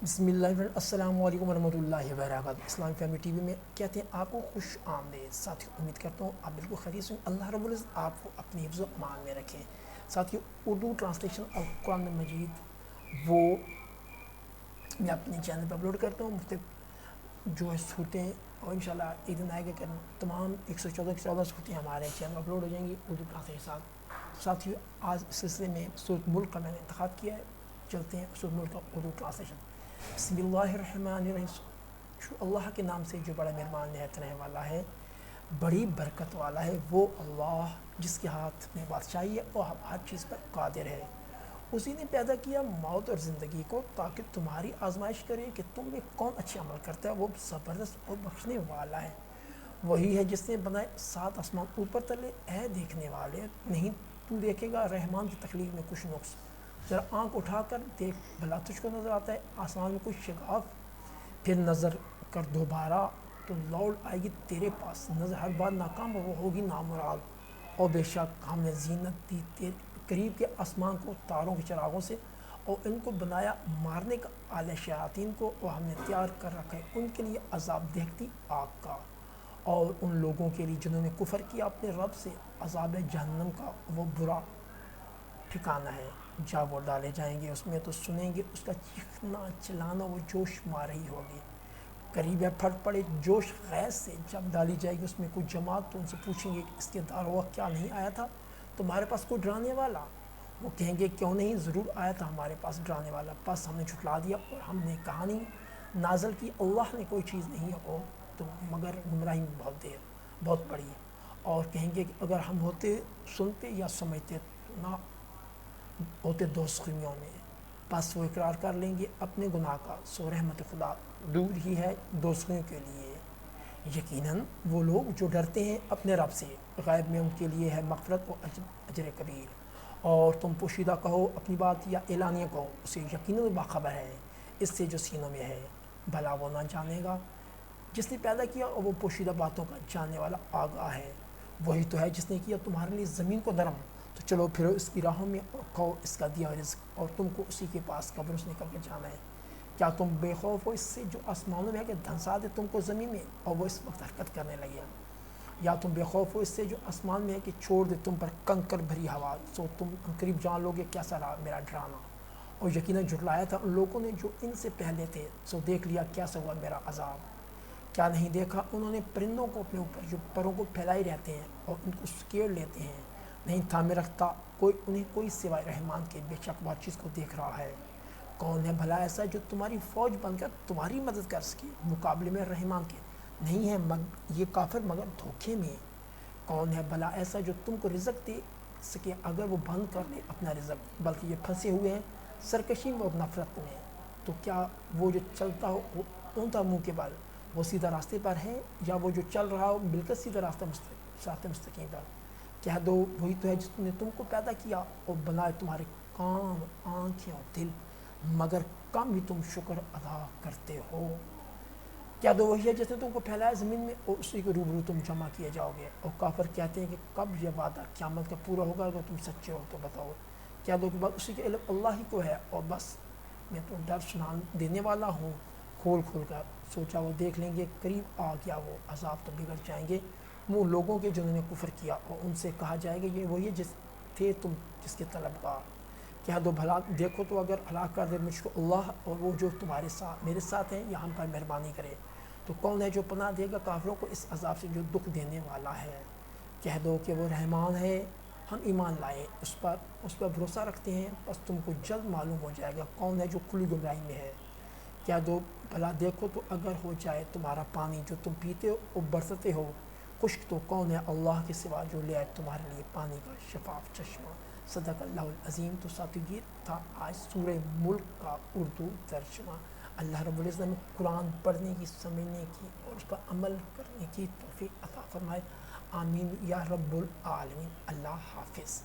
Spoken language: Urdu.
بسم اللہ السلام علیکم ورحمۃ اللہ وبرکاتہ۔ اسلام فیملی ٹی وی میں کہتے ہیں آپ کو خوش آمدید۔ ساتھیوں امید کرتا ہوں آپ بالکل خیریت سے ہیں۔ اللہ رب العزت آپ کو اپنی حفظ و امان میں رکھیں۔ ساتھیوں اردو ٹرانسلیشن قرآن مجید وہ میں اپنے چینل پر اپلوڈ کرتا ہوں، مختلف جو ہے صورتیں، اور انشاءاللہ ایک دن آئے گا کہ تمام 114 صورتیں ہمارے چینل پر اپلوڈ ہو جائیں گی اردو ٹرانسلیشن ساتھ۔ ساتھیوں آج اس سلسلے میں سورۃ ملک کا میں نے انتخاب کیا ہے، چلتے ہیں سورۃ ملک کا اردو ٹرانسلیشن۔ بسم اللہ الرحمن الرحیم۔ اللہ کے نام سے جو بڑا مہربان نہایت رحم والا ہے، بڑی برکت والا ہے، وہ اللہ جس کے ہاتھ میں بادشاہی ہے اور ہر چیز پر قادر ہے۔ اسی نے پیدا کیا موت اور زندگی کو تاکہ تمہاری آزمائش کرے کہ تم میں کون اچھے عمل کرتا ہے۔ وہ زبردست اور بخشنے والا ہے۔ وہی ہے جس نے بنائے 7 آسمان اوپر تلے۔ اے دیکھنے والے، نہیں تو دیکھے گا رحمان کی تخلیق میں کچھ نقص؟ ذرا آنکھ اٹھا کر دیکھ بھلا تجھ کو نظر آتا ہے آسمان میں کچھ شگاف؟ پھر نظر کر دوبارہ تو لوٹ آئے گی تیرے پاس نظر، ہر بار ناکام وہ ہوگی نامراد۔ اور بے شک ہم نے زینت دی تیرے قریب کے آسمان کو تاروں کے چراغوں سے، اور ان کو بنایا مارنے کا آلہ شیاطین کو، اور ہم نے تیار کر رکھا ہے ان کے لیے عذاب دیکھتی آگ کا، اور ان لوگوں کے لیے جنہوں نے کفر کیا اپنے رب سے عذاب جہنم کا وہ برا ٹھکانہ ہے۔ جب وہ ڈالے جائیں گے اس میں تو سنیں گے اس کا چیخنا چلانا، وہ جوش مار رہی ہوگی۔ قریب ہے پھٹ پڑے جوش غیظ سے، جب ڈالی جائے گی اس میں کوئی جماعت تو ان سے پوچھیں گے کہ اس کے داروغ کیا نہیں آیا تھا تمہارے پاس کوئی ڈرانے والا؟ وہ کہیں گے کیوں نہیں، ضرور آیا تھا ہمارے پاس ڈرانے والا، بس ہم نے جھٹلا دیا اور ہم نے کہانی نازل کی۔ اللہ نے کوئی چیز نہیں ہے اور تو مگر گمراہی میں بہت بڑی ہے۔ اور کہیں گے کہ اگر ہم ہوتے سنتے یا سمجھتے تو نہ ہوتے دوزخیوں میں، پس وہ اقرار کر لیں گے اپنے گناہ کا، سو رحمت خدا دور ہی ہے دوزخیوں کے لیے۔ یقیناً وہ لوگ جو ڈرتے ہیں اپنے رب سے، غیب میں ان کے لیے ہے مغفرت و اجر کبیر۔ اور تم پوشیدہ کہو اپنی بات یا اعلانیہ کہو، اسے یقیناً باخبر ہے اس سے جو سینوں میں ہے۔ بھلا وہ نہ جانے گا جس نے پیدا کیا، اور وہ پوشیدہ باتوں کا جاننے والا آگاہ ہے۔ وہی تو ہے جس نے کیا تمہارے لیے زمین کو نرم، تو چلو پھرو اس کی راہوں میں اور کھاؤ اس کا دیا رزق، اور تم کو اسی کے پاس قبروں سے نکل کے جانا ہے۔ کیا تم بے خوف ہو اس سے جو آسمانوں میں ہے کہ دھنسا دے تم کو زمین میں اور وہ اس وقت حرکت کرنے لگے؟ یا تم بے خوف ہو اس سے جو آسمان میں ہے کہ چھوڑ دے تم پر کنکر بھری ہوا، سو تم قریب جان لو گے کیسا رہا میرا ڈرانا۔ اور یقیناً جھٹلایا تھا ان لوگوں نے جو ان سے پہلے تھے، سو دیکھ لیا کیسا ہوا میرا عذاب۔ کیا نہیں دیکھا انہوں نے پرندوں کو اپنے اوپر جو پروں کو پھیلائے رہتے ہیں اور ان کو سکیڑ لیتے ہیں، نہیں تھامے رکھتا انہیں کوئی سوائے رحمان کے، بے شک وہ چیز کو دیکھ رہا ہے۔ کون ہے بھلا ایسا جو تمہاری فوج بن کر تمہاری مدد کر سکے مقابلے میں رحمان کے؟ نہیں ہے یہ کافر مگر دھوکے میں۔ کون ہے بھلا ایسا جو تم کو رزق دے سکے اگر وہ بند کر لے اپنا رزق، بلکہ یہ پھنسے ہوئے ہیں سرکشی میں اور نفرت میں۔ تو کیا وہ جو چلتا ہو اونتا منہ کے بل وہ سیدھا راستے پر ہے، یا وہ جو چل رہا ہو بالکل سیدھا راستہ مستقیم پر؟ کہہ دو وہی تو ہے جس نے تم کو پیدا کیا اور بنائے تمہارے کان، آنکھیں اور دل، مگر کم ہی تم شکر ادا کرتے ہو۔ کیا دو وہی ہے جس نے تم کو پھیلایا زمین میں اور اسی کے روبرو تم جمع کیے جاؤ گے۔ اور کافر کہتے ہیں کہ کب یہ وعدہ قیامت کا پورا ہوگا، اگر تم سچے ہو تو بتاؤ۔ کیا دو کہ بس اسی کے علم اللہ ہی کو ہے، اور بس میں تو ڈر سنا دینے والا ہوں کھول کر۔ سوچا وہ دیکھ لیں گے قریب آ گیا وہ عذاب تو بگڑ جائیں گے وہ لوگوں کے جنہوں نے کفر کیا، اور ان سے کہا جائے گا یہ وہی جس تھے تم جس کے طلبگار۔ کہہ دو بھلا دیکھو تو اگر ہلاک کر دے مجھ کو اللہ اور وہ جو تمہارے ساتھ میرے ساتھ ہیں یا ہم پر مہربانی کرے، تو کون ہے جو پناہ دے گا کافروں کو اس عذاب سے جو دکھ دینے والا ہے؟ کہہ دو کہ وہ رحمان ہے، ہم ایمان لائے اس پر بھروسہ رکھتے ہیں، بس تم کو جلد معلوم ہو جائے گا کون ہے جو کھلی گمراہی میں ہے۔ کہہ دو بھلا دیکھو تو اگر ہو جائے تمہارا پانی جو تم پیتے ہو اور برستے ہو خشک، تو کون ہے اللہ کے سوا جو لے آئے تمہارے لیے پانی کا شفاف چشمہ۔ صدق اللہ العظیم۔ تو ساتھی یہ تھا آج سورہ ملک کا اردو ترجمہ۔ اللہ رب العزت نے قرآن پڑھنے کی، سمجھنے کی اور اس پر عمل کرنے کی توفیق عطا فرمائے، آمین یا رب العالمین۔ اللہ حافظ۔